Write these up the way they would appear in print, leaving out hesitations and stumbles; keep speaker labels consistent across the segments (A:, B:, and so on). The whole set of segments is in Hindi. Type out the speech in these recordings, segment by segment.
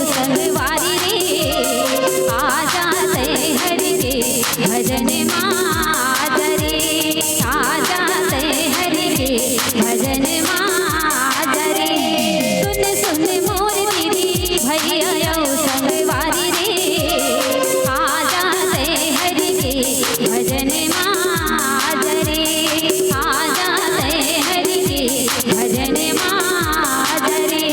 A: संगवारी रे, आ जाते हरि के भजन माजरे, आ जाते हरि के भजन माजरे। सुन सुन मोर दीदी भैया संगवारी रे, आ जाते हरि के भजन माजरे, आ जाते हरि के भजन माजरे।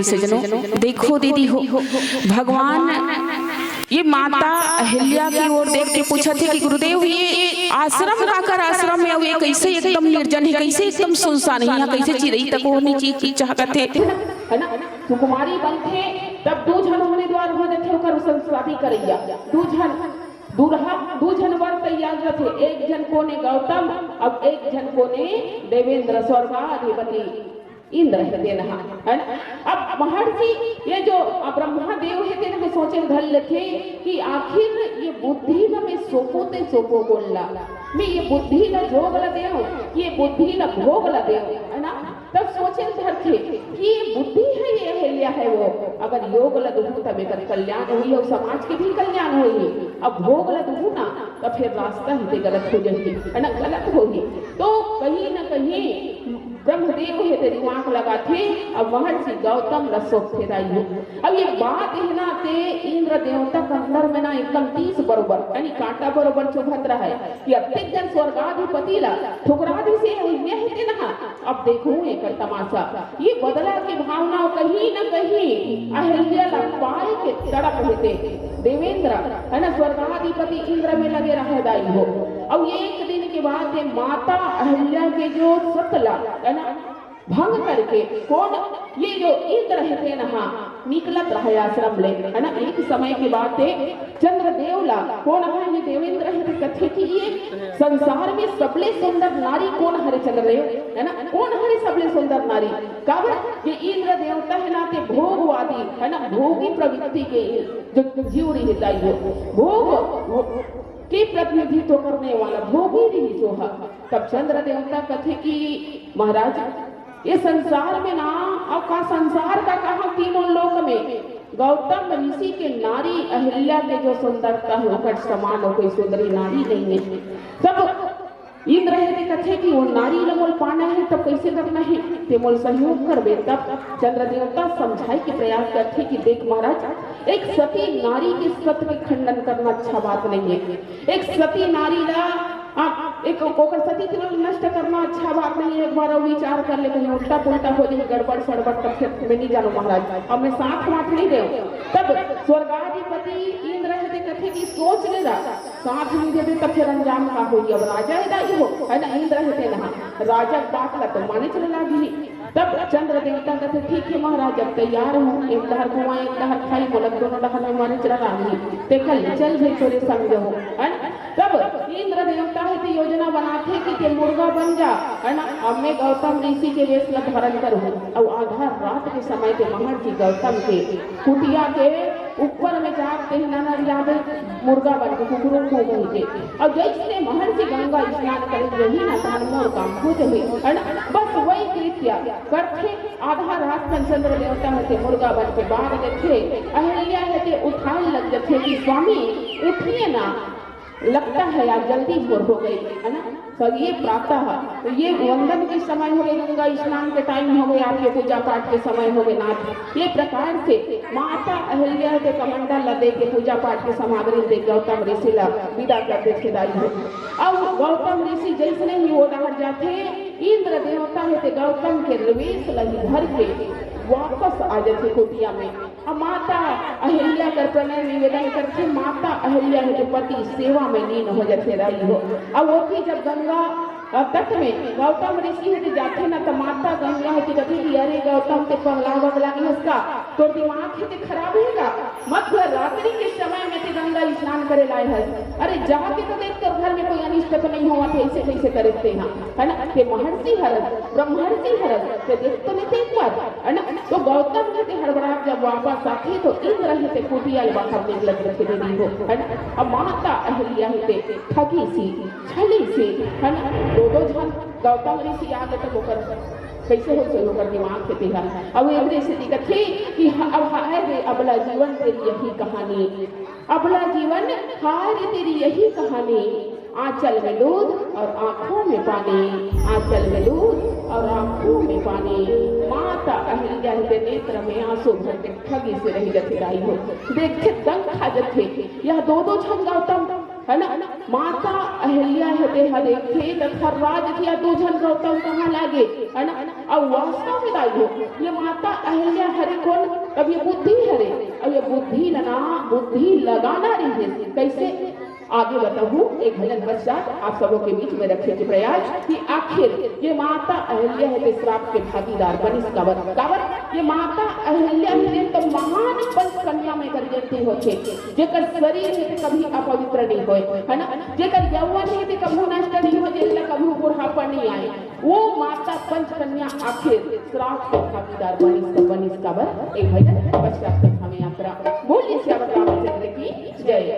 B: सज्जनों देखो दीदी हो भगवान ये माता अहिल्या की ओर देख के पूछा थे कि गुरुदेव ये आश्रम काकर आश्रम है, ये कैसे एकदम निर्जन है, कैसे एकदम सुनसान है, यहाँ कैसे चिरई तक होनी चीज चाहते है ना। सुकुमारी बनते तब दो जन होने द्वार हो जाते ओकर शादी करैया, दू जन वर तैयार रहते, एक जन को ने गौतम अब एक जन को ने देवेंद्र स्वर्गाधिपति इंद्र है ना, है ना। अब महर्षि ये जो ब्रह्मा देव है तेरे में सोचे धल लखे कि आखिर ये बुद्धि न में सोपो बोलला मैं ये बुद्धि न जोग ला देव, ये बुद्धि न भोग ला देव, है ना। तब सोचे धर थे कि ये बुद्धि है, ये अहिल्या है, वो अगर योग ला दूँ तब एक कल्याण हुई और समाज के भी कल्याण होगी, अब भोग ला दूँ ना तब फिर रास्ता ही गलत हो जाएगी, है ना, गलत होगी। तो कहीं न कहीं ब्रह्मदेव है ते दिमाग लगा थे अब महर्षि गौतम रसोक थे राई हो। अब ये बात है ना ते इंद्र देवता का अंदर में ना एकदम 30 बरोबर यानी कांटा बरोबर चुभत रहा है कि अत्यंत जन स्वर्गाधिपति ला ठुकरादि से ये है ना। अब देखो एक तमाशा ये बदला की भावना कहीं न कहीं अहिल्या ला पाए के तड़प रहते देवेंद्र है ना स्वर्गाधिपति इंद्र में लगे रह दाई हो। अब ये एक दिन के बाद ये माता अहिल्या के जो सतला है ना भंग करके कौन ये जो इंद्र रहते ना निकलत रहे आश्रम ले है ना। एक समय के बाद चंद्रदेव ला कौन है ये देवेंद्र है कथे की ये संसार में सबले सुंदर नारी कौन हरे चंद्रदेव है ना कौन हरे सबले सुंदर नारी कब ये इंद्र देवता है ना ते भोगवादी है ना भोगी प्रवृत्ति के जो जीवड़ी हिताई हो भोग के प्रतिनिधित्व करने वाला भोगी रही जो है। तब चंद्र देवता कथे की महाराज ये संसार में ना अब का संसार का कहा तीनों लोक में गौतम ऋषि के नारी अहिल्या के जो सुंदरता है उसका समान हो कोई सुंदरी नारी नहीं है। तब इंद्र है कथे कि वो नारी लमोल पाना है तब कैसे करना है ते मोल सहयोग कर बे। तब चंद्र देवता समझाई के प्रयास करते कि देख महाराज एक सती नारी के सत्य के खंडन करना अच्छा बात नहीं है। एक सती नारी ला एक ओकर सती के नष्ट करना अच्छा बात नहीं है। एक बार विचार कर ले कहीं उल्टा पुल्टा हो जाए गड़बड़ सड़बड़ तब खेत में नहीं जानो महाराज अब मैं साथ नहीं दे। तब स्वर्गाधिपति इंद्र है कथे की सोच ले रहा साथ नहीं दे तब फिर अंजाम का हो अब राजा ही हो है ना इंद्र है ना राजा बात ला तो माने चले लागी। तब चंद्र देवता कहते ठीक है महाराज अब तैयार हूँ एक लहर कुआं एक लहर खाई बोलत दोनों लहर में माने चला लागी ते कल चल भाई तोरे संग हो है। तब इंद्र देवता है तो योजना बनाते कि ते मुर्गा बन जा है ना अब मैं गौतम ऋषि के वेश में धारण करूँ। अब आधा रात के समय के महर्षि गौतम के कुटिया के ऊपर में जाते हैं ना याद मुर्गा बन के कुकुरों को गई थे। अब जैसे महर्षि गंगा स्नान करें यही ना तान मोर काम हो जाए है ना बस वही कृत्य करते आधा रात में चंद्र देवता है मुर्गा बन के बाहर देखे अहिल्या है उठाए लग जाते कि स्वामी उठिए ना लगता है यार जल्दी भोर हो गई है ना। तो ये प्रातः तो ये वंदन के समय हो गए गंगा स्नान के टाइम हो गए आपके पूजा पाठ के समय हो गए नाथ। ये प्रकार से माता अहिल्या के कमंडल लदे के पूजा पाठ के सामग्री दे गौतम ऋषि ला विदा करते खेदाई हो। अब गौतम ऋषि जैसे ही वो डर जाते इंद्र देवता है गौतम के रवेश लगी भर के वापस आ जाते कुटिया में। अब माता अहिल्या कर प्रणय निवेदन करके माता अहिल्या के पति सेवा में लीन हो जाते रही हो। अब वो भी जब गंगा तट में गौतम ऋषि है जाते ना तो माता गंगा है कि कभी अरे गौतम के पगला बगला इसका तो दिमाग है खराब होगा मध्य रात्रि के समय में ते गंगा स्नान करे लाए है अरे जाके तो देख कर घर में कोई अनिष्ट तो नहीं हुआ थे ऐसे कैसे करते हैं है ना ते महर्षि हरस ब्रह्मर्षि हरस ते देख तो नहीं एक बार है ना। तो गौतम ने हड़बड़ा जब वापस आते तो इंद्र है कुटिया बाहर निकलत रखे दे हो है ना। अब माता अहिल्या है ठगी सी छली सी है ना दो जन गौतम ऋषि आगे तक होकर कैसे हो चलो कर दिमाग से तेरा। अब ये से दिक्कत थी कि अब हाय रे अबला जीवन तेरी यही कहानी अबला जीवन हाय रे तेरी यही कहानी आंचल में दूध और आंखों में पानी आंचल में दूध और आंखों में पानी। माता अहिल्या के नेत्र में आंसू भर के ठगी से रही जथिराई हो देखे दंग खा जथे यह दो जन गौतम है ना। माता अहिल्या है देखे तथा राज किया दो जन गौतम कहाँ लागे है ना। अब वास्तव में दाई हो ये माता अहिल्या हरे कौन अब ये बुद्धि हरे अब ये बुद्धि लगाना रही है कैसे आगे बताऊं। एक भजन पश्चात आप सबों के बीच में रखे के प्रयास कि आखिर ये माता अहिल्या है श्राप के भागीदार बनिस कावर ये माता अहिल्या है तो महान पंच कन्या में कर देती हो जेकर शरीर है कभी अपवित्र नहीं होए है ना जेकर यौवन है कभी नष्ट नहीं हो जेकर कभी बुढ़ापा नहीं आए वो माता पंच कन्या आखिर श्राप के भागीदार बनिस कावर। एक भजन पश्चात हमें यात्रा बोलिए श्याम रामचंद्र की जय।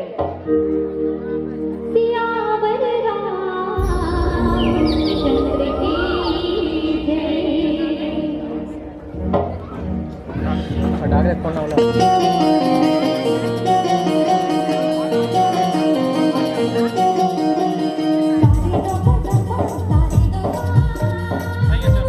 A: सियावर रामचंद्र की जय।
C: डायरेक्ट कौन वाला
A: तारे दो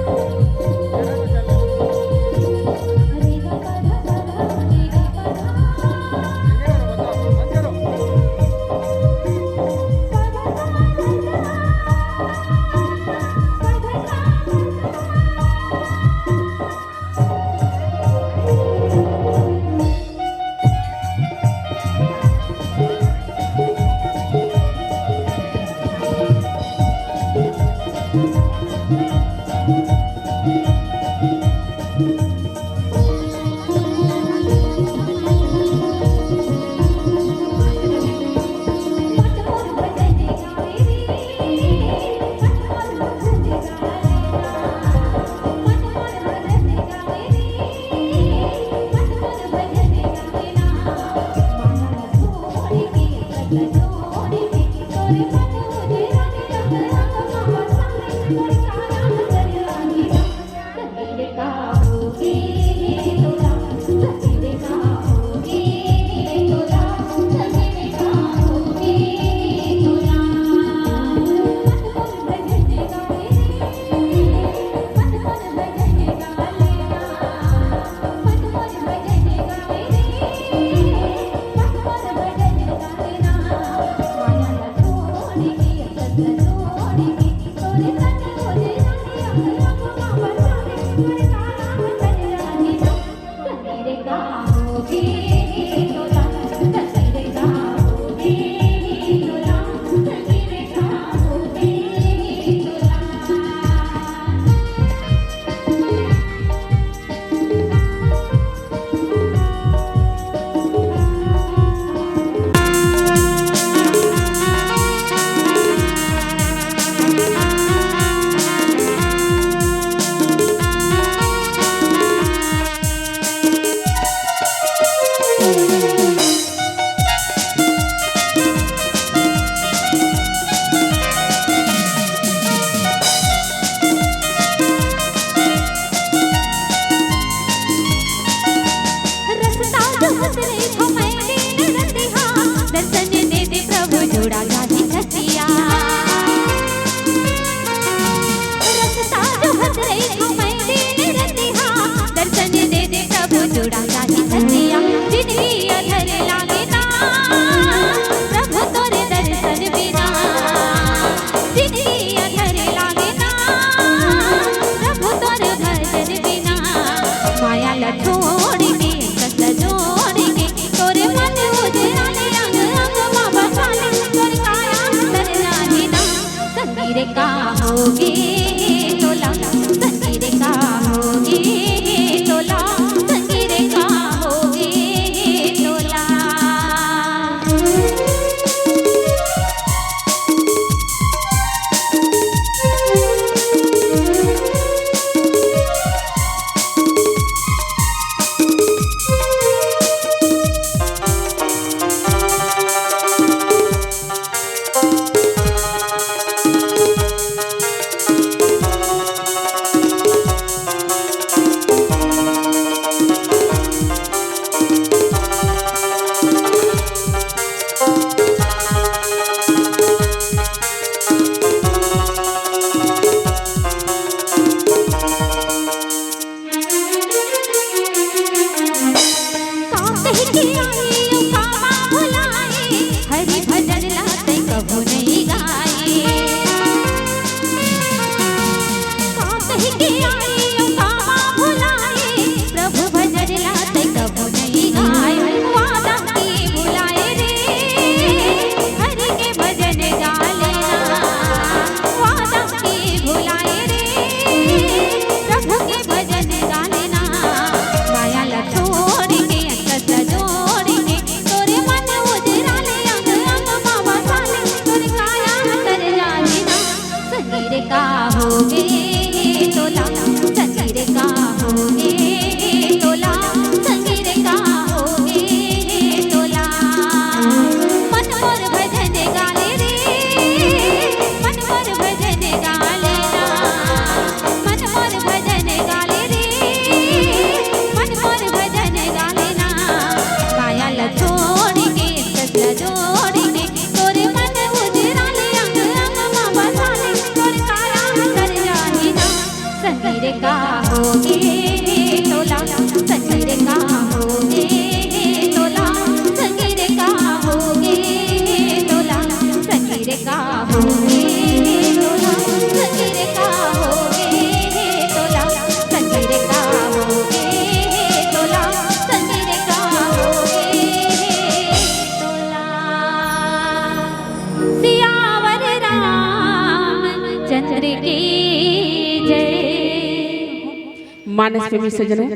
B: मानस प्रेमी सजनों,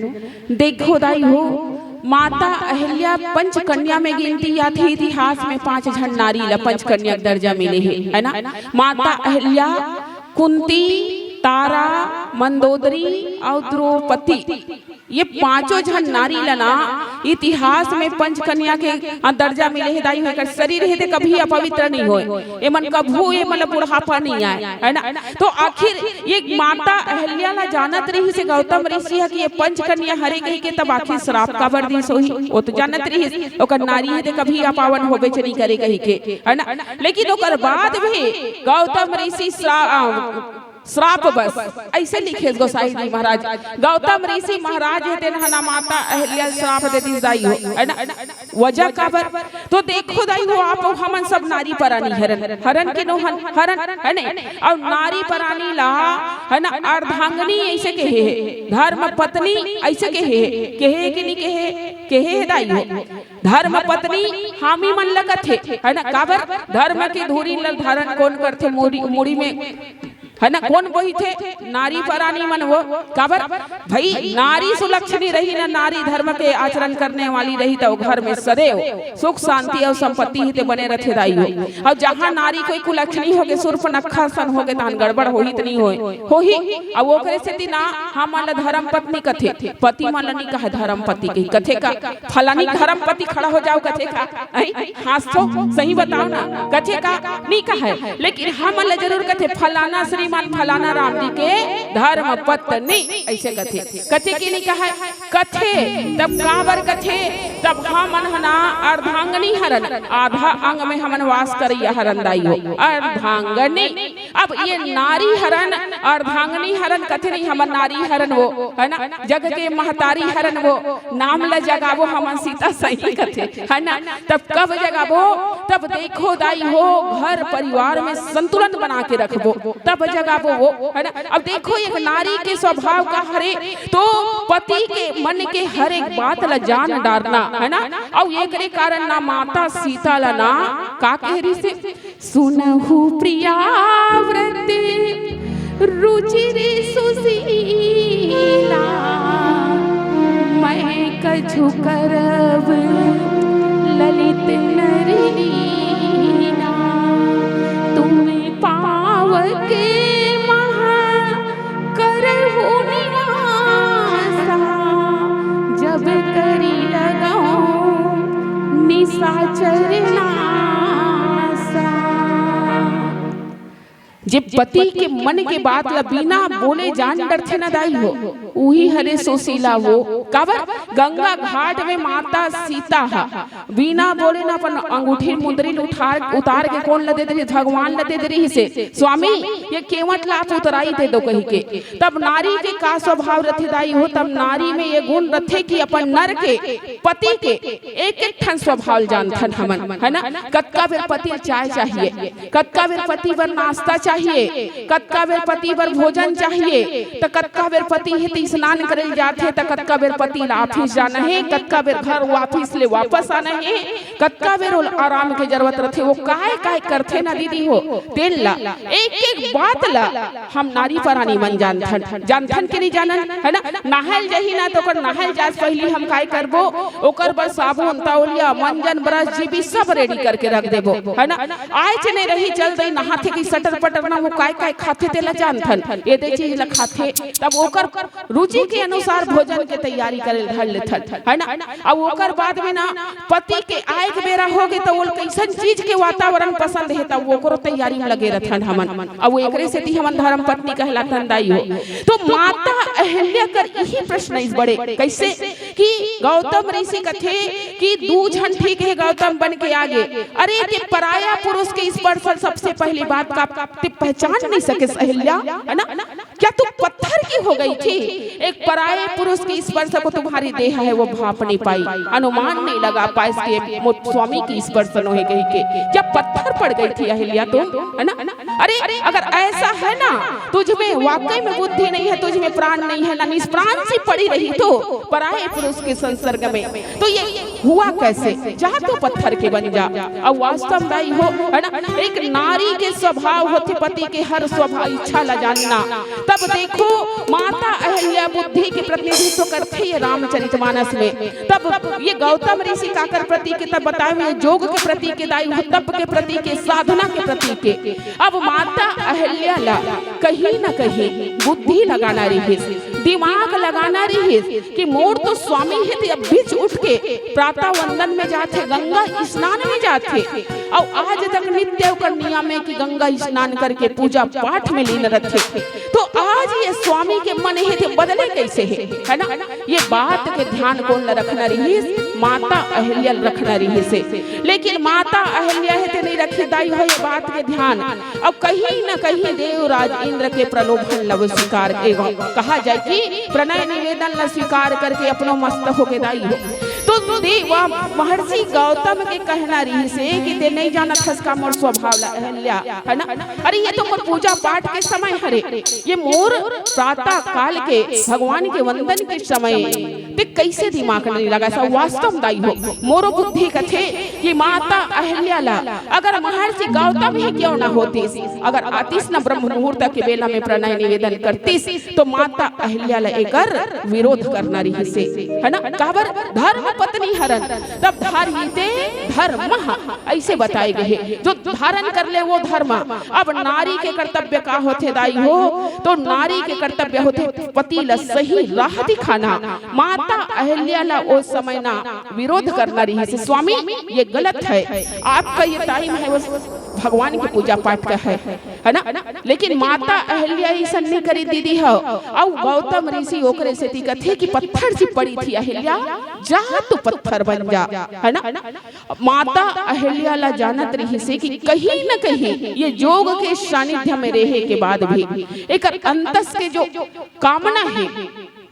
B: देखो दाई हो, माता अहिल्या पंचकन्या में गिनती या थी। इतिहास में 5 जन नारी ला पंचकन्या दर्जा मिले है ना। माता अहिल्या, कुंती, तारा, मंदोदरी और द्रौपदी, ये पांचों जन नारी लना इतिहास में पंचकन्या के दर्जा मिले है। दाई होकर शरीर है कभी अपवित्र नहीं होए, ये मन कभू ये मतलब बुढ़ापा नहीं आए, है ना। तो आखिर ये माता अहल्या ला जानत रही से गौतम ऋषि है कि ये पंचकन्या हरे कही के, तब आखिर श्राप का बर्दिश होही, वो तो जानत रही ओकर नारी है कभी अपावन होबे नहीं करे कही के, है ना। लेकिन ओकर बाद भी गौतम ऋषि श्राप बस ऐसे लिखे गोसाई जी महाराज, गौतम ऋषि महाराज है माता अहल्या श्राप देती दाई हो, है ना। वजह काबर तो देखो दाई हो आप हमन सब नारी परानी हरन हरन के नो हरन है नहीं, और नारी परानी ला है ना अर्धांगनी ऐसे कहे है, धर्म पत्नी ऐसे कहे कि नहीं कहे दाई हो। धर्म पत्नी हामी मन लगत है ना, काबर धर्म की धूरी धारण कौन करते मुड़ी में, है ना, कौन वही थे नारी परानी मन वो, काबर भाई नारी सुलक्षणी रही ना, नारी धर्म के आचरण करने वाली रही तो घर में सदैव सुख शांति और संपत्ति ही ते बने रथे दाई हो। और जहाँ नारी कोई कुलक्षणी हो गए, सुर्फ नखा सन हो गए, तहन गड़बड़ होही त नहीं होही। और वो करे से ना हम मन धर्म पत्नी कथे, पति मन नहीं कहे धर्म पति कही, कथे का फलानी धर्म पति खड़ा हो जाओ, कथे का हाथो सही बताओ ना, कथे का नहीं कहे, लेकिन हम मन जरूर कथे फलाना श्री फलाना राम जी के धर्म पत्नी ऐसे कथे की नहीं कहा कथे, तब काबर कथे, तब हमन हना अर्धांगनी हरन, आधा अंग में हमन वास करिया हरन दाई हो अर्धांगनी। अब ये नारी हरन अर्धांगनी हरन कथे नहीं, हमन नारी हरन वो, है ना, जग के महतारी हरन वो, नाम ल जगावो हमन सीता सही कथे, है ना। तब कब जगावो, तब देखो दाई हो घर परिवार में संतुलन बना के रखबो, तब जगावो वो, है ना। अब देखो एक नारी के स्वभाव का हरे तो पति के मन के हर एक बात ला जान डारना, है ना। और एक रे कारण ना माता सीता ला ना का कह रही से, सुनहु प्रिया व्रत रुचिरे सुशीला, मैं कछु करब ललित नरनीना, तुम्हें पाव के जब करी लगाऊं निशाचरना। जब पति के मन के बात ला बिना बोले जान डरथे न दाई हो, वही हरे सुशीला वो, काबर गंगा घाट में माता सीता हा बिना बोले ना अपन अंगूठी मुंदरी उतार के कौन लदे दे, भगवान लदे दे रही से स्वामी ये केवट लाप उतराई दे दो कही के। तब नारी के का स्वभाव रथे दाई हो, तब नारी में ये गुण रथे कि अपन नर के पति के एक एक ठन स्वभाव जानथन हमन, है ना। कतका बेर पति चाय चाहिए, कतका बेर पति बर नाश्ता चाहिए, कतका बेर पति बर भोजन चाहिए, तो कतका बेर पति है स्नान करे जाते, तो कतका बेर पति ऑफिस जाना है, कतका बेर घर ऑफिस ले वापस आना है, कतका बेर आराम के जरूरत रहते, वो काय करथे ना दीदी हो तेल ला एक एक बात ला हम नारी परानी मन जानथन के नहीं जानन, है ना। नहाल जही ना तो ओकर नहाल जास पहली हम काय करबो, ओकर बस साबुन तौलिया मंजन ब्रश जीबी सब रेडी करके रख देबो, है ना। आज नहीं रही चल दई नहाथे की सटर पटर ना, वो काय खाथे तेला जानथन, ये दे चीज ला खाथे, तब ओकर रुचि के अनुसार भोजन के तैयारी करे धर लेथन, है ना। अब ओकर बाद में ना पति के आए के बेरा हो गए तो वो कैसन चीज के वातावरण पसंद है, तब ओकरो तैयारी में लगे रहथन हमन। अब वो एकरे से थी हमन धर्म पत्नी कहलाथन दाई हो। तो माता अहल्या कर यही प्रश्न इस बड़े कैसे कि गौतम ऋषि कथे कि दू झन ठीक है गौतम बन के आगे, अरे ते पराया पुरुष के स्पर्श सबसे पहली बात का ते पहचान नहीं सके अहल्या, है ना। क्या तू पत्थर की हो गई थी, एक पराये पुरुष के स्पर्श को तुम्हारी देह है वो भाप नहीं पाई, अनुमान नहीं लगा पाए के स्वामी की स्पर्श न हो गई के, क्या पत्थर पड़ गई थी अहल्या तुम, है ना। अरे अगर ऐसा है ना तुझ में वाकई में बुद्धि नहीं है, तुझ में प्राण नहीं है ना, निष्प्राण सी पड़ी रही तो पराये पुरुष के संसर्ग में, तो ये हुआ कैसे, जा तो पत्थर के बन जा। अब वास्तव में हो है ना, एक नारी के स्वभाव होते पति के हर स्वभाव इच्छा ला जानना। तब देखो माता अहिल्या बुद्धि के प्रतिनिधित्व करते ये रामचरितमानस में। तब ये गौतम ऋषि काकर प्रति के तब बताए योग के प्रति के दायु, तप के प्रति के, साधना के प्रति के। अब माता अहिल्या ला कहीं न कहीं बुद्धि लगाना रही, दिमाग लगाना रही कि मोर तो स्वामी है तो अब बीच उठ के प्रातः वंदन में जाते, गंगा स्नान में जाते। और आज तक नित्य कर नियम है कि गंगा स्नान करके पूजा पाठ में लीन रखे। तो आज ये स्वामी के मन है तो बदले कैसे है ना। ये बात के ध्यान कौन रखना रही, माता अहिल्या रखना रही से। लेकिन माता अहिल्या है तो नहीं रखे दाई हो ये बात के ध्यान। अब कहीं न कहीं देवराज इंद्र के प्रलोभन लव स्वीकार कहा जाए कि प्रणय निवेदन न स्वीकार करके अपनो मस्त होके दाई हो। तो देवा महर्षि गौतम के कहना रही से कि ते नहीं जाना खसका मोर स्वभाव अहिल्या है ना। अरे ये तो मोर पूजा पाठ के समय हरे, ये मोर प्रातः काल के भगवान के वंदन के समय ते कैसे दिमाग नहीं लगा। सा वास्तव दाई हो मोरो बुद्धि कथे कि माता अहिल्या ला अगर महर्षि गौतम ही क्यों ना होती, अगर आतिश न ब्रह्म मुहूर्त के बेला में प्रणय निवेदन करती तो माता अहिल्या ला एकर विरोध करना रही से है ना। काबर धर्म पत्नी हरण तब धारिते धर्म ऐसे बताए गए, जो धारण कर ले वो धर्म। अब नारी के कर्तव्य का होते दाई हो, तो नारी के कर्तव्य होते पति ला सही राह दिखाना। माता अहिल्या ला उस समय ना विरोध करना रही से, स्वामी ये गलत है, आपका ये टाइम है भगवान की पूजा पाठ का है ना। लेकिन माता अहिल्या ऐसा नहीं करी दीदी हो। अब गौतम ऋषि ओकरे से थे कि पत्थर से पड़ी थी अहिल्या, जा तो पत्थर बन जा है ना। माता अहिल्या ला जानत रही से कि कहीं न कहीं ये योग के सानिध्य में रहे के बाद भी एक अंतस के जो कामना है,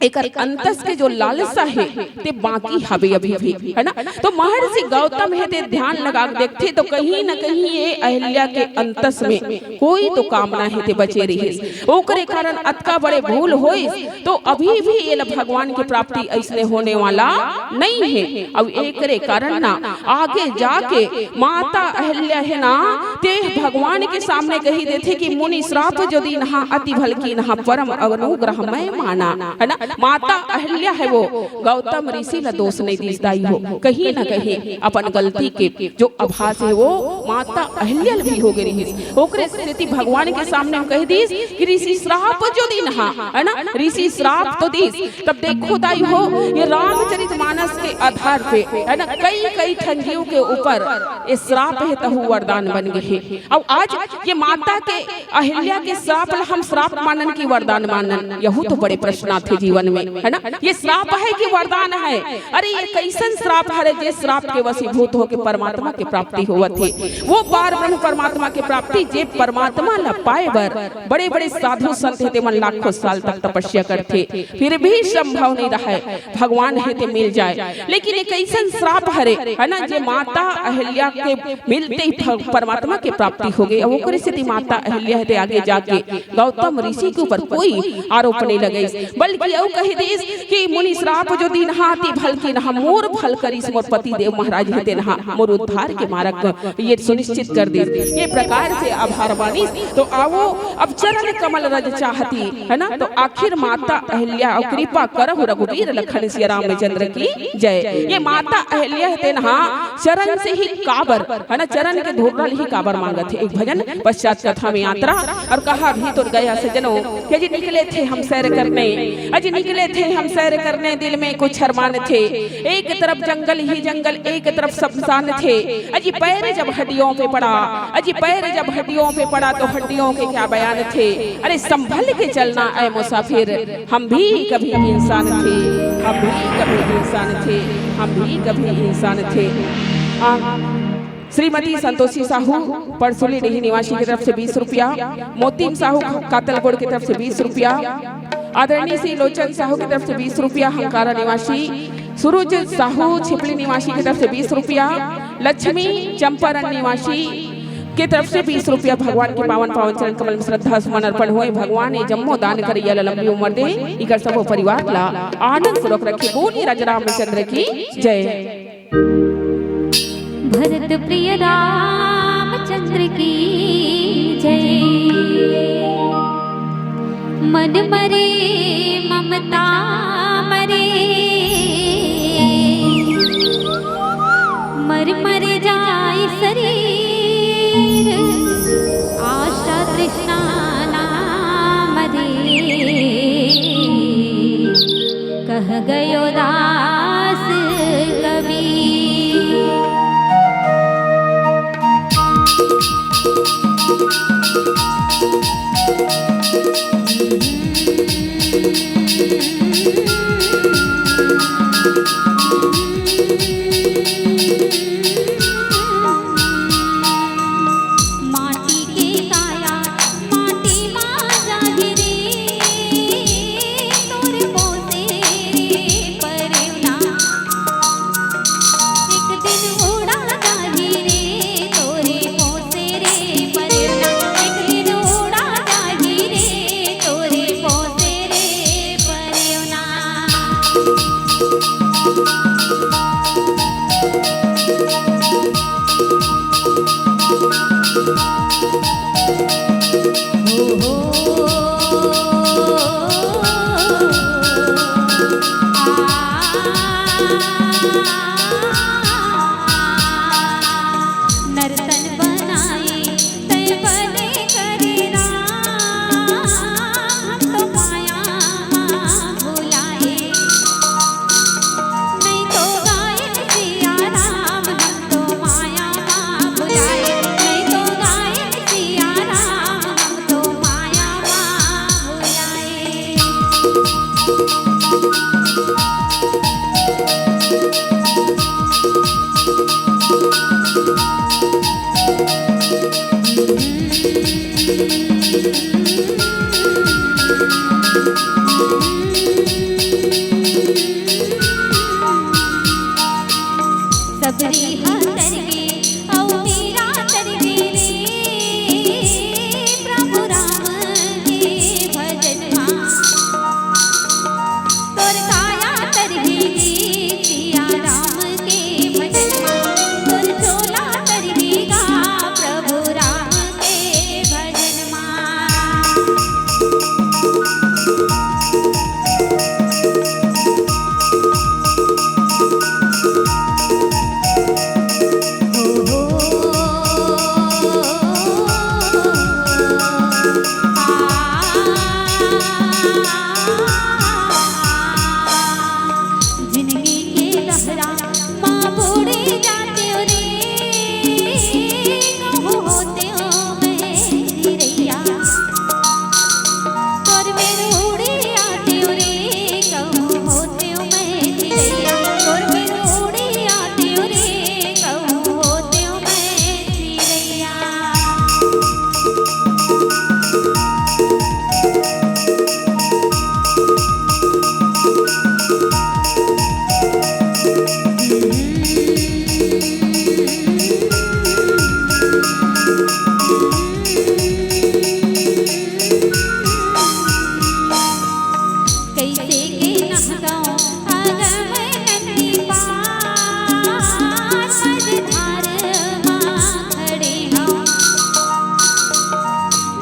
B: एक अंतस के जो लालसा है ते बाकी हवे अभी भी है ना। तो महर्षि गौतम है ते ध्यान लगा देखते तो कहीं न कहीं ये अहिल्या के अंतस में कोई तो कामना है ते बचे रही, ओकरे कारण अतका बड़े भूल होई तो अभी भी ये भगवान की प्राप्ति ऐसने होने वाला नहीं है। अब एकरे कारण ना आगे जाके माता अहिल्या है ना ते भगवान के सामने कही देते कि मुनि श्राप जो दी नहा अति भल की नहा परम अनुग्रह मैं माना है ना। माता अहिल्या है वो गौतम ऋषि ला दोष नहीं दीस दाई हो, कहीं न कहीं अपन गलती के जो आभास है वो माता अहिल्या भी हो गई है। ओकरे स्थिति भगवान के सामने कह दीस कि ऋषि श्राप जो दी नहा है ना, ऋषि श्राप तो दीस। तब देखो दाई हो ये रामचरितमानस के आधार पे है ना कई ठंडियों के ऊपर ये श्राप है तो वरदान बन गए। अब आज ये माता के अहिल्या के श्राप हम श्राप मानन की वरदान मानन, यहू तो बड़े प्रश्न थे जीवन में है ना। ये श्राप है कि वरदान है? अरे ये कैसन श्राप है जे श्राप के वशीभूत होके परमात्मा की प्राप्ति होवत है। वो पार ब्रह्म परमात्मा की प्राप्ति जे परमात्मा ला पाए बर बड़े बड़े साधु संत है मन लाखों साल तक तपस्या करते फिर भी संभव नहीं रहा है भगवान है ते मिल जाए। लेकिन ये कैसन श्राप हरे है ना जे माता अहिल्या के मिलते ही परमात्मा की प्राप्ति हो गई। ओकरे से माता अहिल्या है आगे जाके गौतम ऋषि के ऊपर कोई आरोप नहीं लगे, बल्कि यू कही देस कि मुनि श्राप जो दिन हाथी भल की नहा मोर फल करीस मोर पति देव महाराज हेते नहा मोर उद्धार के मार्ग ये सुनिश्चित कर दे। ये प्रकार से आभार बानी। तो आओ अब चरण कमल रज चाहती है ना, तो आखिर माता अहिल्या और कृपा करहु रघुवीर लखन सिया रामचंद्र की जय। ये माता अहिल्या हेते नहा चरण से ही काबर है ना, चरण के धोरल ही काबर मांगत है। एक भजन पश्चात कथा में यात्रा और कहा भी तो गया सजनों कि जी निकले थे हम सैर करने, अजी निकले थे हम सैर करने दिल में कुछ अरमान थे। एक तरफ जंगल ही जंगल एक तरफ शमशान थे। अजी पैर जब हड्डियों पे पड़ा, अजी पैर जब हड्डियों पे पड़ा तो हड्डियों के क्या बयान थे। अरे संभल के चलना ऐ मुसाफिर, हम भी कभी इंसान थे, हम भी कभी इंसान थे, हम भी कभी इंसान थे। श्रीमती संतोषी साहू परसोली डेही निवासी की तरफ से 20 रुपया, मोतीम साहू कातलगोड़ की तरफ से 20 रुपया, आदरणीय श्री लोचन साहू की तरफ से 20 रुपया, हंकारा निवासी सूरज साहू छिपली निवासी की तरफ से 20 रुपया, लक्ष्मी चंपारण निवासी की तरफ से 20 रुपया। भगवान के पावन पावन चरण कमल में श्रद्धा सुमन अर्पण हुए। भगवान ये जम्मो दान करिया लंबी उम्र दे, इकर सब परिवार ला आनंद पूर्वक रखे। बोलिए राजा रामचंद्र की जय।
A: भरत प्रिय रामचंद्र की जय। मन मरे ममता मरे, मर मर जाए शरीर, आशा तृष्णा ना मरे। कह गयो दास कवि। माटी की काया माटी माजा गिरे, तोरे बोसे परवना एक दिन उड़ा जाही रे, तोरे बोसे रे परवना एक दिन उड़ा जाही रे, तोरे बोसे रे परवना। नर्तन बनाए तय बने करे राम, हम तो माया भुलाए। नहीं तो गाए सिया राम, हम तो माया भुलाए। नहीं तो गाए सिया राम, हम तो माया भुलाए। सबरी हातर गे औ मीरा तर गे रे, प्रभु राम के भजन मां। तोर काया तर गे सिया राम के भजन मां, तोर चोला तर गेगा प्रभु राम के भजन मां। जिंदगी के लहरा माँ बूढ़े जाते हो रे, कहूँ होते हो मैं चिरैया। तोर मेरे उड़े आते हो रे, कहूँ होते हो मैं चिरैया। तोर मेरे उड़े आते हो रे, कहूँ होते हो मैं चिरैया। कैसे के नहगाओ आगम नंदी पार, मझधार माँ खड़े हों।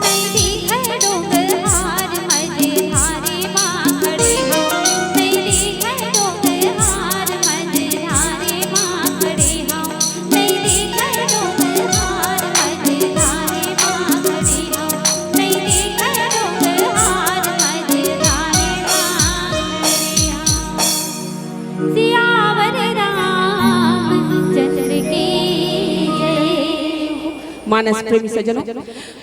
A: नहीं दिखे डोंगर हार, मझधारे माँ खड़े हों। नहीं दिखे डोंगर हार, मझधारे माँ खड़े हों। नहीं दिखे डोंगर हार, मझधारे माँ खड़े हों। नहीं दिखे डोंगर हार, मझधारे माँ खड़े हों। सियावर रामचंद्र की जय।
B: मानस प्रेमी सज्जनों,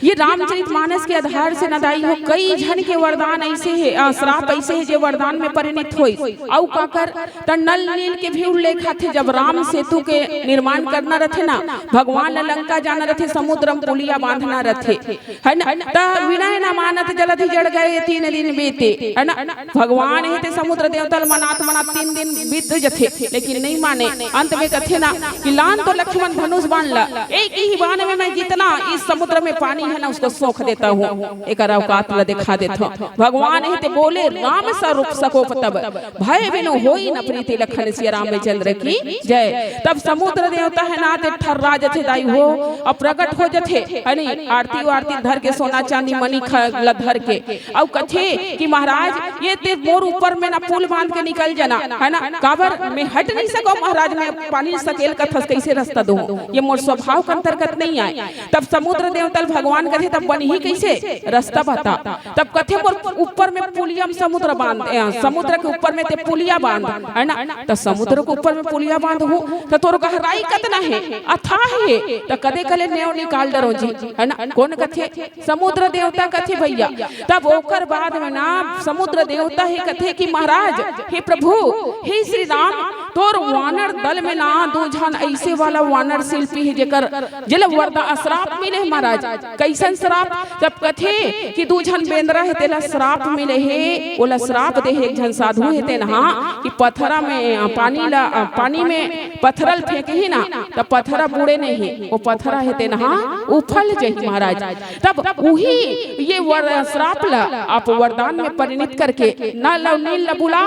B: ये रामचरित मानस के आधार से नदाई हो कई जन के वरदान ऐसे है, श्राप ऐसे है जो वरदान में परिणत होई। औ काकर त नल नील के भी उल्लेख थे। जब राम सेतु के निर्माण करना रथे ना, भगवान लंका जाना रथे, समुद्रम पुलिया बांधना रथे, है ना। त विनय न मानत जलधि जड़ गए 3 दिन बीते, है ना। भगवान है ते समुद्र देवतल मनात मनात 3 दिन बीत जथे, लेकिन नहीं माने। अंत में कथे ना कि लान तो लक्ष्मण धनुष बाण ला, एक ही बाण में मैं में जितना इस समुद्र में पानी है ना उसको सोख देता हूँ, एक औकात ला दिखा देता हूँ। भगवान ही ते बोले राम सा रूप सको तब भय बिनु होई न प्रीति लखन सिया रामचंद्र की जय। तब समुद्र देवता है ना ते ठर्रा जथे दाई हो और प्रकट हो जथे है नहीं, आरती आरती धर के सोना चांदी मणि धर के और कथे कि महाराज ये ते मोर ऊपर में ना पुल बांध के निकल जाना है ना, काबर मैं हट नहीं सको महाराज, मैं पानी सकेल का थस कैसे रास्ता दूं, ये मोर स्वभाव के अंतर्गत नहीं आए। तब समुद्र देवता भगवान कथे तब बनी ही कैसे रास्ता बता। तब कथे मोर ऊपर में पुलिया समुद्र बांध, समुद्र के ऊपर में ते पुलिया बांध है ना, तो समुद्र के ऊपर में पुलिया बांध हूं तो तोर गहराई कितना है अथाह है, तो कदे कले नेव निकाल डरो जी है ना। कौन कथे समुद्र देवता कथे भैया। तब ओकर बाद में ना समुद्र देवता ही कथे कि महाराज हे प्रभु हे श्री राम तोर वानर दल में ना दो झन ऐसे वाला वानर शिल्पी है जेकर जल वरदा श्राप मिले महाराज। कैसन श्राप? जब कथे कि दो झन बेंदरा है तेला श्राप मिले है, ओला श्राप दे एक झन साधु है ते ना कि पत्थरा में पानी में पत्थरल फेंके ही ना तब पत्थरा बुड़े नहीं, वो पत्थरा है ते ना उफल जही महाराज। तब वही ये श्राप ला आप वरदान में परिणित करके न लव नील बुला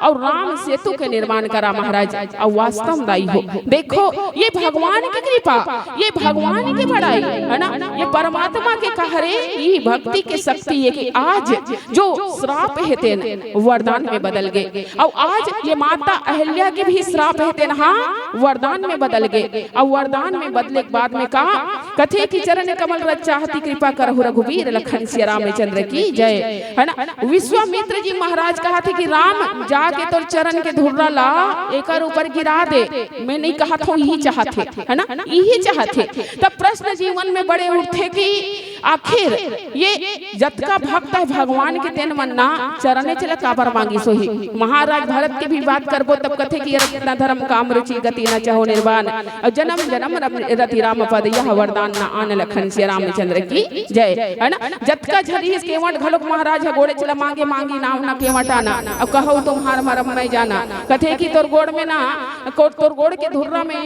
B: और राम सेतु के निर्माण करा महाराज। और वास्तव दाई हो देखो ये भगवान की कृपा, ये भगवान की बड़ाई है ना, ये परमात्मा के कहरे ये भक्ति के शक्ति है कि आज जो श्राप है तेन वरदान में बदल गए। और आज ये माता अहिल्या के भी श्राप है तेन हाँ वरदान में बदल गए। और वरदान में बदले के बाद में कहा कथे की चरण कमल रच चाहती कृपा करहु रघुवीर लखन सिया रामचंद्र की जय है ना। विश्वामित्र जी महाराज कहा थे कि राम जाके तो चरण के धुर्रा ला एक ऊपर गिरा दे, मैं नहीं कहा था यही चाहते है ना, यही चाहते। तब प्रश्न जीवन में बड़े उठे कि आखिर ये जतका भक्त है भगवान के तेन मन्ना चरणे चले काबर मांगी सोही। महाराज भरत के भी बात करबो तब कथे कि न धर्म काम रुचि गति न चाहो निर्वाण और जन्म जन्म रति राम पद यह वरदान न आन लखन सिया रामचंद्र की जय है ना। जतका झरी केवट घलोक महाराज घोड़े चला मांगे मांगी नाम न केवट आना अब कहो तुम्हार मरम मैं जाना। कथे की तोर गोड़ में ना तोर गोड़ के धुर्रा में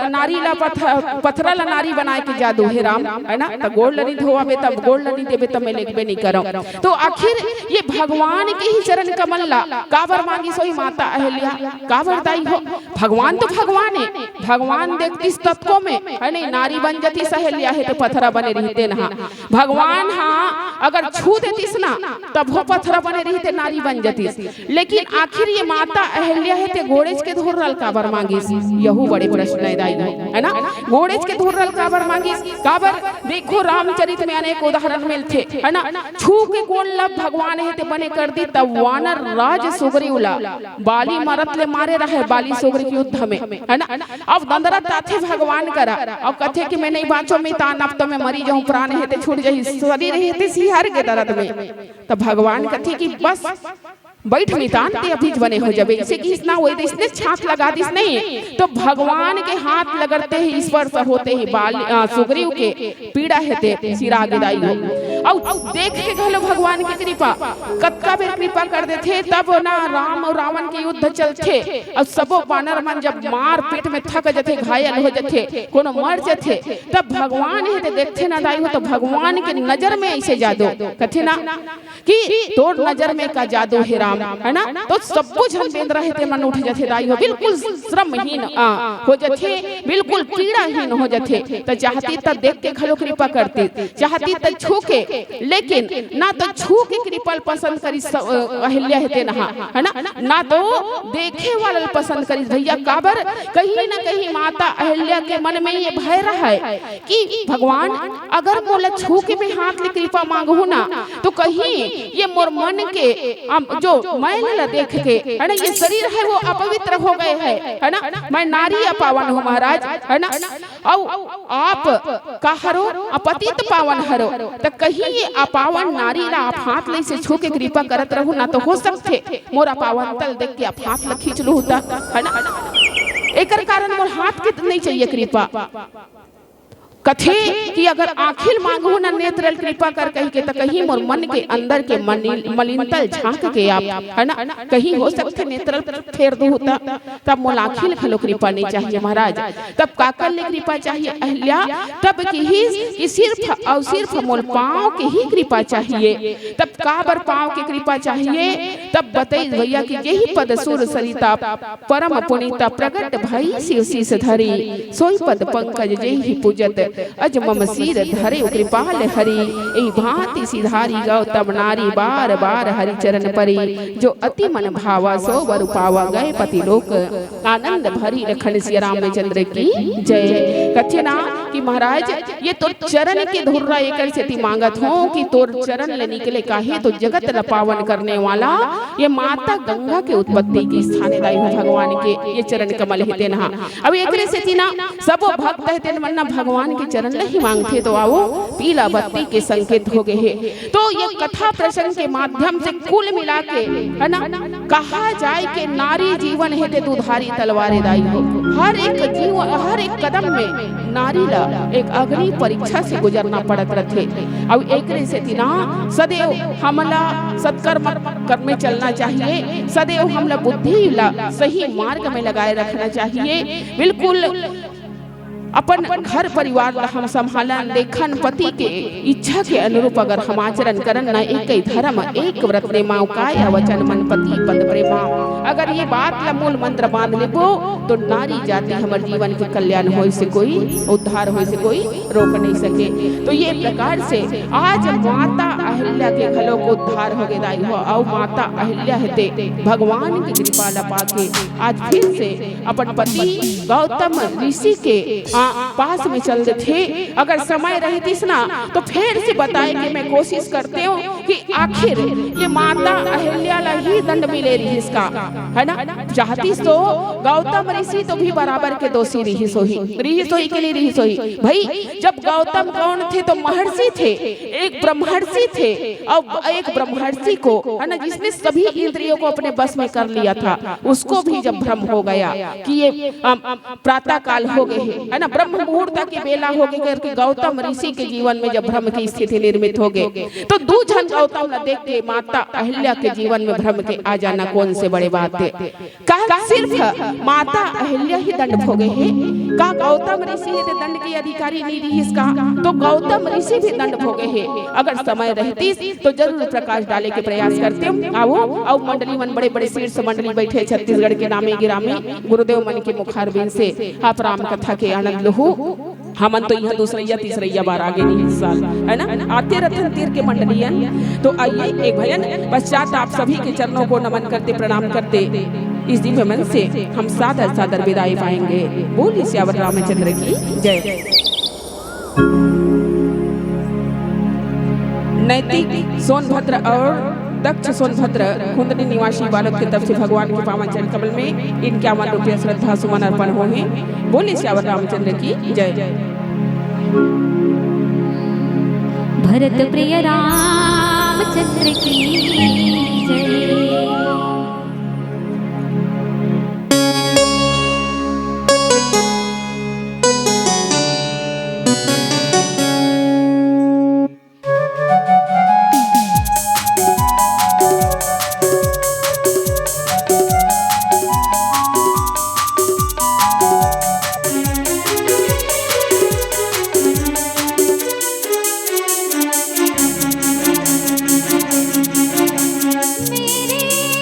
B: नारी ला पत्थरा ला नारी बनाए के जादू है राम है ना। तो गोड़ लनी धोआबे तब गोड़ लनी देबे तब मैं लेखबे नहीं करो। तो आखिर ये भगवान के ही चरण कमल ला काबर मांगी सोई माता अहिल्या काबर दाई हो। भगवान तो भगवान है, भगवान देखती तत्वों में है नहीं, नारी बन जाती सहेलिया है तो पत्थरा बने रहते ना। भगवान हाँ अगर छू देतीस ना तब वो पत्थरा बने रहते नारी बन जाती। लेकिन आखिर ये माता अहिल्या है ते घोड़ेज के धुर्रल काबर मांगी, यहू बड़े प्रश्न है ना। घोड़ेज के धुर्रल काबर मांगी काबर देखो रामचरित में अनेक उदाहरण मिलते है ना। छू के कोण लब भगवान है ते बने कर दी तब वानर राज सुग्रीव ला बाली मरत ले मारे रहे बाली सुग्रीव युद्ध में है ना। अब दंदरा ताथे भगवान करा और कथे कि मैं नहीं बाँचो मैं तान अब तो मैं मरी जाऊं प्राण है ते छूट जाही शरीर है ते सिहार के दर्द में। तब भगवान कथे कि बस बैठ मितान ते अभी बने हो जाबे इसे कि इतना हुए इसने छात लगा दिस नहीं। तो भगवान के हाथ लगते ही ईश्वर से होते ही बाल सुग्रीव के पीड़ा हेते सिरा गिदाई हो। और देख के घलो भगवान की कृपा कत्का बेर कृपा कर देते तब ना राम और रावण के युद्ध चलते और सबो वानर मन जब मार पीट में थक जाते घायल हो जाते कोनो मर जाते तब भगवान ही देखते ना दाई हो। तो भगवान के नजर में ऐसे जादू कथे ना कि तोर नजर में का जादू है राम है ना। तो सब कुछ हम बेंद रहे थे मन उठ जाते दाई हो, बिल्कुल श्रमहीन हो जाते, बिल्कुल पीड़ाहीन हो जाते। तो चाहती तब देख के घलो कृपा करती, चाहती तब छू के, लेकिन ना तो छू के कृपा पसंद करी अहिल्या हेते ना है ना तो देखे वाला पसंद करी भैया काबर। कहीं ना कहीं माता अहिल्या के मन में ये भय रहा है कि भगवान अगर मोला छू के मैं हाथ ले कृपा मांगू ना तो कहीं ये मोर मन के जो मैल देख के है ना ये शरीर है वो अपवित्र हो गए है ना। मैं नारी अपावन हूँ महाराज है ना। और आप का हरो अपतित पावन हरो तो कहीं ये अपावन नारी ला आप हाथ ले से छू के कृपा करत रहू ना तो हो सकते मोर अपावन तल देख के आप हाथ ल खींच लू होता है ना। एकर कारण मोर हाथ के नहीं चाहिए कृपा कथे कि अगर आखिल मांगो न नेत्र कृपा कर कही के, तो कहीं मोर मन के अंदर के मलिनतल झांक के आप, है ना, कहीं हो सकते नेत्र फेर दो होता, तब मोल आखिल खलो कृपा नहीं चाहिए महाराज। तब काकल ने कृपा चाहिए अहिल्या, तब की सिर्फ और सिर्फ मोल पाँव के ही कृपा चाहिए। तब काबर पाँव के कृपा चाहिए, तब बताई भैया कि यही पद सुर सरिता परम पुनीता प्रकट भई शिव शीस धरी, सोई पद पंकज जेहि पूजत अज मम सिर धरे कृपाल हरि। एहि भांति सिधारी गौतम नारी बार बार हरि चरण परी, जो अति मन भावा सो वर पावा गए पति लोक आनंद भरी रखन सिया रामचंद्र की जय। कथना कि महाराज ये तो चरण के धुर्रा एक से मांगत हो कि तोर चरण ले निकले काहे, तो जगत ल पावन करने वाला ये माता गंगा के उत्पत्ति की स्थान दाई भगवान के ये चरण कमल है देना। अब एकरे से तीना सब भक्त है तेन मन्ना भगवान के चरण नहीं मांगते, तो आओ पीला बत्ती के संकेत हो गए हैं। तो ये कथा प्रसंग के माध्यम से कुल मिला के, है ना, कहा जाए कि नारी जीवन है ते दुधारी तलवारे दाई हो। हर एक जीवन, हर एक कदम में नारी ला एक अग्नि परीक्षा से गुजरना पड़त रहे। अब एकरे से तीना सदैव हमला सत्कर्म कर्म में चलना चाहिए, सदैव हमला बुद्धि ला सही मार्ग में लगाए रखना चाहिए। बिल्कुल अपन घर परिवार ला हम संभालन लेखन पति के इच्छा के अनुरूप अगर हम आचरण करन न एक ही धर्म एक व्रत ने माँ काय वचन मन पति पद प्रेमा, अगर ये बात ला मूल मंत्र बांध लेबो तो नारी जाति हमारे जीवन के कल्याण हो से कोई उद्धार हो से कोई रोक नहीं सके। तो ये प्रकार से आज माता अहिल्या के घलों को उद्धार हो गए दाई हो, और माता अहिल्या हेते भगवान की कृपा ला पाके आज फिर से अपन पति गौतम ऋषि के पास में चल थे। अगर समय रहती ना तो फिर से बताए कि मैं कोशिश करते हूँ कि आखिर ये माता अहिल्या ला ही दंड मिले रही इसका, है ना। चाहती तो गौतम ऋषि तो भी बराबर के दोषी रही सोही के लिए रही सोही। भाई जब गौतम कौन थे तो महर्षि थे, एक ब्रह्मर्षि थे, और एक ब्रह्मर्षि को, है ना, जिसने सभी इंद्रियों को अपने बस में कर लिया था, उसको भी जब भ्रम हो गया कि ये प्रातः काल हो गए है ना, ब्रह्म मुहूर्त की बेला हो गई करके गौतम ऋषि के जीवन में जब भ्रम की स्थिति निर्मित हो गई, तो दूजन गौतम न देख के माता अहिल्या के जीवन में भ्रम के आ जाना कौन से बड़े बात है। का सिर्फ माता अहिल्या ही दंड भोगे है, का गौतम ऋषि दंड के अधिकारी नहीं रही इसका, तो गौतम ऋषि भी दंड भोगे है। अगर समय रहती तो जरूर प्रकाश डाले के प्रयास करते हम। आओ मंडली मन बड़े बड़े शीर्ष मंडली बैठे छत्तीसगढ़ के नामी गिरामी गुरुदेव मन के मुखारबिंद से आप राम कथा के आनंद लहू। हमन तो यह दूसरैया तीसरैया बार आगे नहीं इस साल, है ना, आते रतन तीर के मंडलियन। तो आइए एक भजन पश्चात आप सभी के चरणों को नमन करते प्रणाम करते इस दिव्य मन से हम सादर सादर विदाई पाएंगे। बोलिए श्यावर रामचंद्र की जय। नैतिक सोनभद्र और दक्ष सोनभद्र कुंदनी निवासी बालक की तरफ से भगवान के पावन चरण कमल में इनके अमन रूपी श्रद्धा सुमन अर्पण हो हैं। बोलिए श्यावर रामचंद्र की जय।
A: भरत प्रिय रामचंद्र की जय। मेरे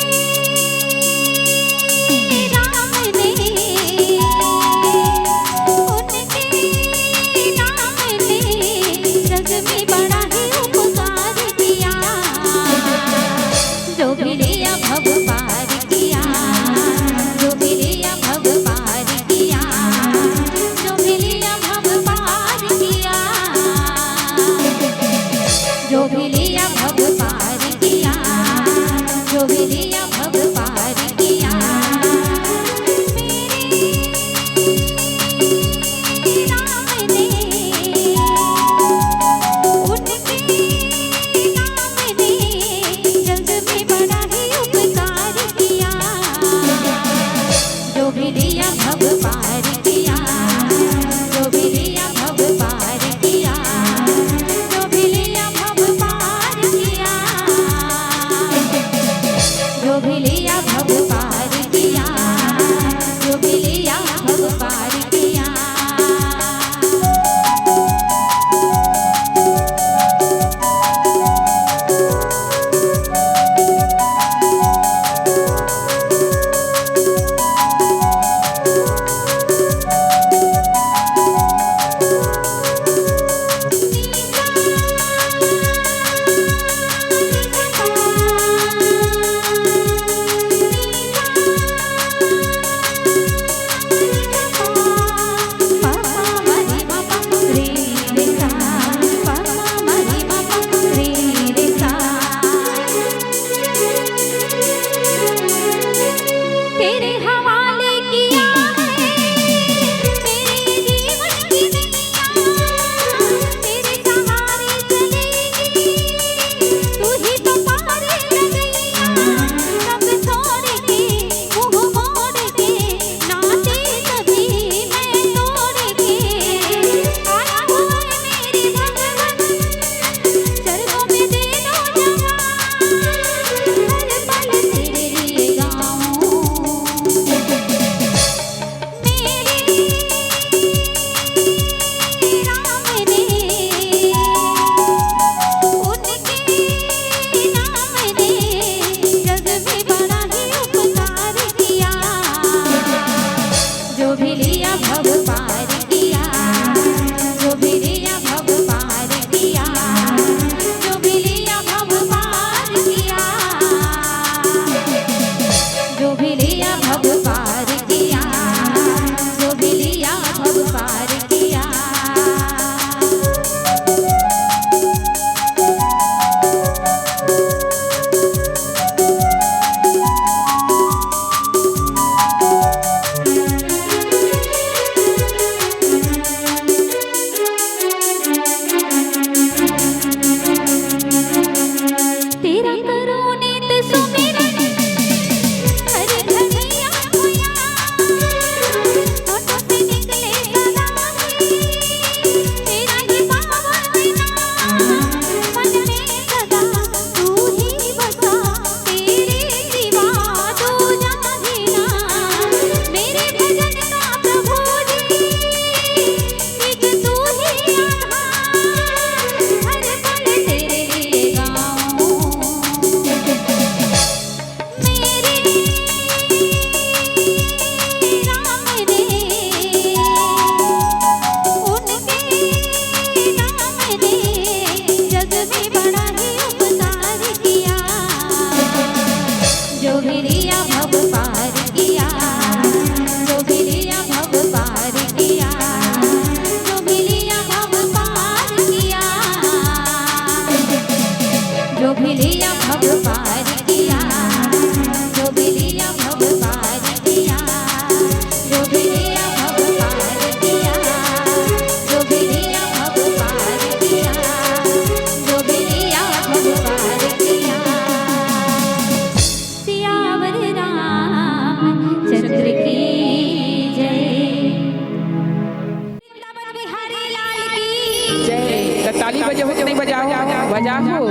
B: जय। तो ताली बजाओ कि नहीं बजाओ? बजाओ।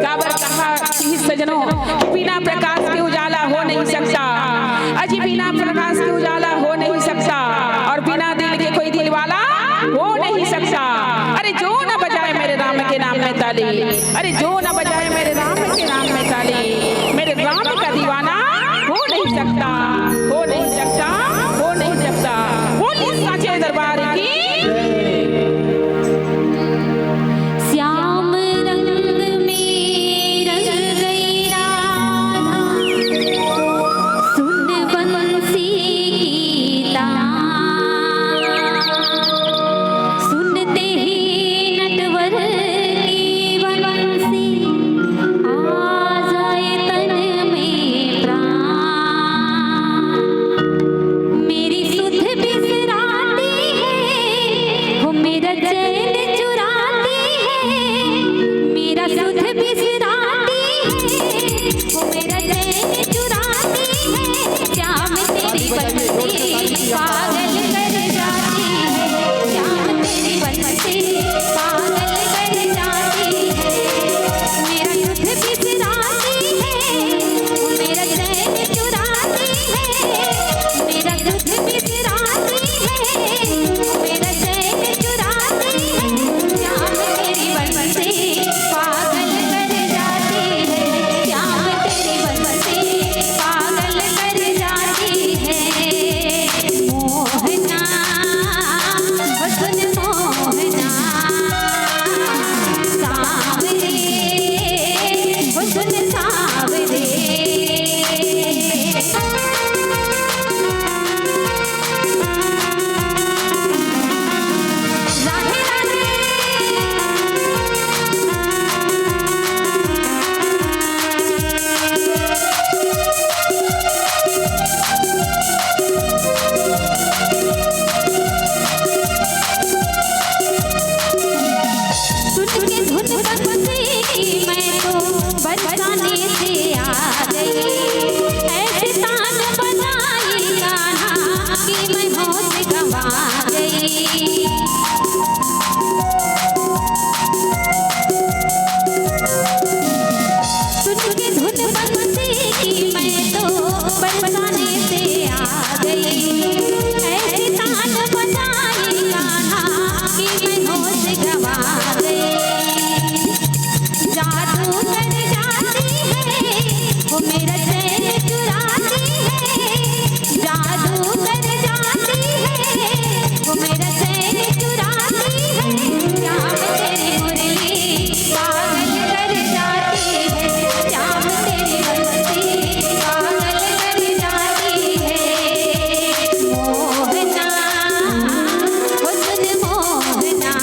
B: काबर कहा कि सजनों बिना प्रकाश के उजाला हो नहीं सकता, अजी बिना प्रकाश के उजाला हो नहीं सकता, और बिना दिल के कोई दिल वाला हो नहीं सकता। अरे जो न बजाए मेरे राम के नाम में ताली, अरे जो न बजाए मेरे राम के नाम में ताली, मेरे राम का दीवाना हो नहीं सकता, हो नहीं सकता, हो नहीं सकता। बोलिए साचे दरबार की।
A: श्याम रंग में रंग गई राधा, सुन बंसी की तान, सुनते ही नटवर की बंसी आ जाए तन में प्राण। मेरी सुध बिसराती है, वो मेरा चैन चुराती है, मेरा सुध बिसराती है, वो मेरा चैन चुराती है। श्याम तेरी बंसी पागल कर जाती है, श्याम तेरी बंसी पागल कर जाती है। मेरा सुध बिसराती है, वो मेरा चैन चुराती है, मेरा सुध बिसराती है, वो मेरा चैन चुराती है। श्याम तेरी बंसी पागल कर जाती है, श्याम तेरी बंसी पागल कर जाती है। मोहना ओ सुन मोहना, सावरे ओ सुन सावरे। राधे राधे। सुन के धुन बंसी की मैं तो बरसाने से आ गई, ऐसे तान बजाई कान्हा कि मैं होश गंवा गई। सुन के धुन बंसी की मैं तो बरसाने से आ गई, ऐसे तान बजाई कान्हा कि मैं होश गंवा गई। जादू कर जाती है, वो मेरा चैन चुराती है, जादू कर जाती है, वो मेरा चैन चुराती है। श्याम तेरी मुरली पागल कर जाती है, श्याम तेरी बंसी पागल कर जाती है। मोहना ओ सुन मोहना,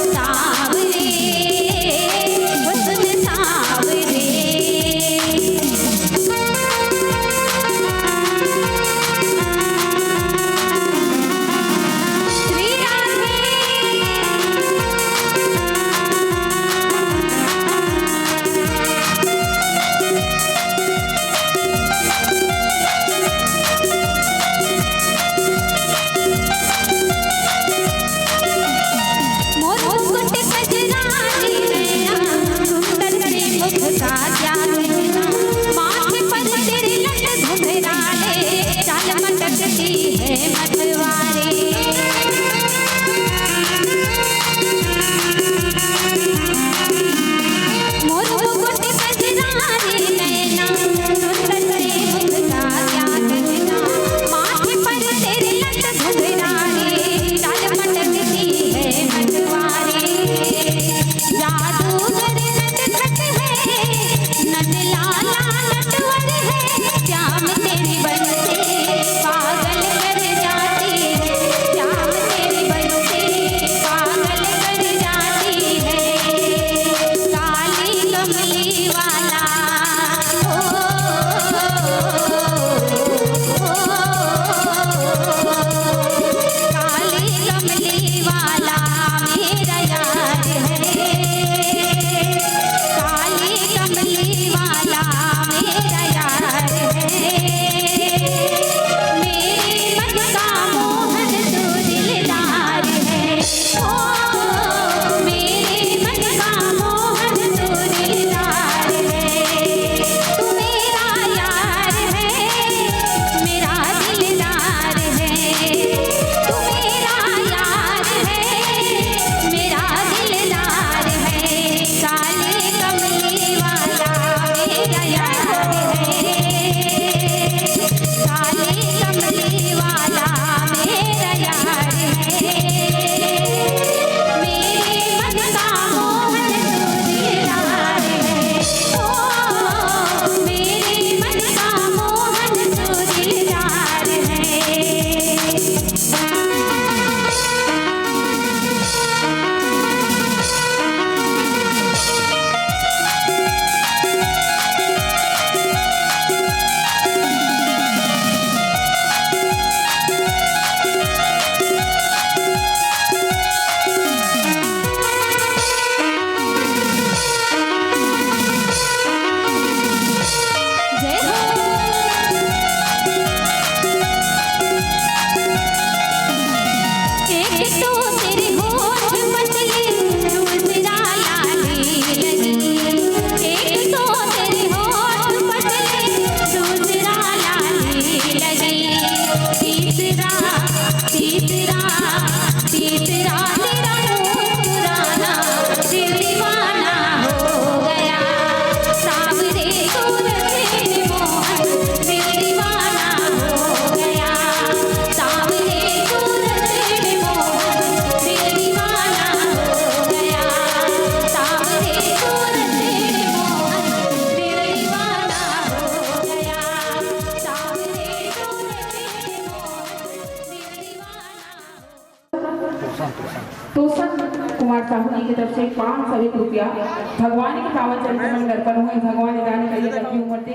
A: सावरे ओ सुन सावरे। श्री राधे। मोर मुकुट कजरानी नैना, सुंदर से मुख का क्या कहना, माथे पर तेरे लट घुंघराले, चाल मटकती है मतवारे। मोर मुकुट कजरानी नैना, सुंदर से मुख का क्या कहना, माथे पर तेरे लट घुंघराले, चाल मटकती है मतवारे। जादूगर नटखट है, नट लाला नटवर है, श्याम तेरी बंसी पागल कर जाती है, श्याम तेरी बंसी पागल कर जाती है। काली कमली वाला काली कमली वाला मेरा यार है, काली कमली वाला मेरा यार है। मेरे मन का मोहन तू दिलदार है, इस रात मुस्कुराना दिल दीवाना हो गया सावरे सूरज मोहन दिल दीवाना हो गया सावरे सूरज मोहन दिल दीवाना हो गया सावरे सूरज मोहन दिल दीवाना हो गया सावरे सूरज मोहन दिल दीवाना
B: तोसन कुमार साहू जी की तरफ से 500 रुपया भगवान के पावन चरण में अर्पण हुए। भगवान जाने का ये लंबी उम्र दे।